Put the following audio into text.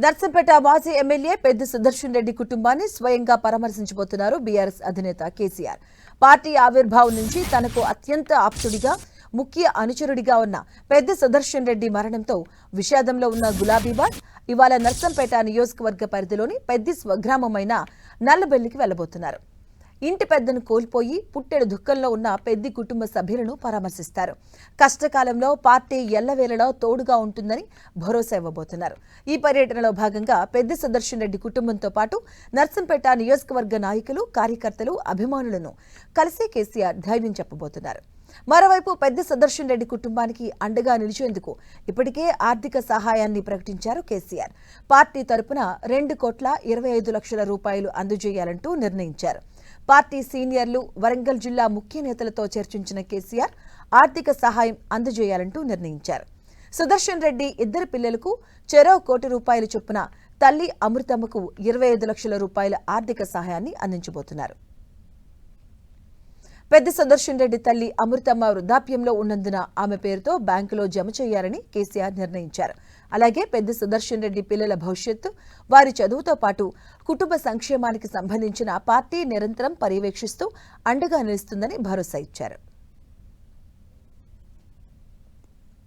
నర్సంపేట మాజీ ఎమ్మెల్యే పెద్ది సుదర్శన్ రెడ్డి కుటుంబాన్ని స్వయంగా పరామర్శించబోతున్నారు బీఆర్ఎస్ అధినేత కేసీఆర్. పార్టీ ఆవిర్భావం నుంచి తనకు అత్యంత ఆప్తుడిగా, ముఖ్య అనుచరుడిగా ఉన్న పెద్ది సుదర్శన్ రెడ్డి మరణంతో విషాదంలో ఉన్న గులాబీబాద్ ఇవాళ నర్సంపేట నియోజకవర్గ పరిధిలోని పెద్ది స్వగ్రామమైన నల్లబెల్లికి వెళ్లబోతున్నారు. ఇంటి పెద్దను కోల్పోయి పుట్టెడు దుఃఖంలో ఉన్న పెద్ది కుటుంబ సభ్యులను పరామర్శిస్తారు. కష్టకాలంలో పార్టీ ఎల్లవేళలా తోడుగా ఉంటుందని భరోసా ఇవ్వబోతున్నారు. ఈ పర్యటనలో భాగంగా పెద్ది సుదర్శన్ రెడ్డి కుటుంబంతో పాటు నర్సంపేట నియోజకవర్గ నాయకులు, కార్యకర్తలు, అభిమానులను కలిసి కేసీఆర్ ధైర్యం చెప్పబోతున్నారు. మరోవైపు పెద్ది సుదర్శన్ రెడ్డి కుటుంబానికి అండగా నిలిచేందుకు ఇప్పటికే ఆర్థిక సహాయాన్ని ప్రకటించారు కేసీఆర్. పార్టీ తరపున 2,25,00,000 రూపాయలు అందజేయాలంటూ నిర్ణయించారు. పార్టీ సీనియర్లు, వరంగల్ జిల్లా ముఖ్య నేతలతో చర్చించిన కేసీఆర్ ఆర్థిక సహాయం అందజేయాలంటూ నిర్ణయించారు. సుదర్శన్ రెడ్డి ఇద్దరు పిల్లలకు చెరో ₹1,00,00,000 చొప్పున తల్లి అమృతమ్మకు 25 లక్షల రూపాయల ఆర్థిక సహాయాన్ని అందించబోతున్నారు. పెద్ది సుదర్శన్ రెడ్డి తల్లి అమృతమ్మ వృద్ధాప్యంలో ఉన్నందున ఆమె పేరుతో బ్యాంకులో జమ చేయాలని కేసీఆర్ నిర్ణయించారు. అలాగే పెద్ది సుదర్శన్ రెడ్డి పిల్లల భవిష్యత్తు, వారి చదువుతో పాటు కుటుంబ సంక్షేమానికి సంబంధించిన పార్టీ నిరంతరం పర్యవేక్షిస్తూ అండగా నిలుస్తుందని భరోసా ఇచ్చారు.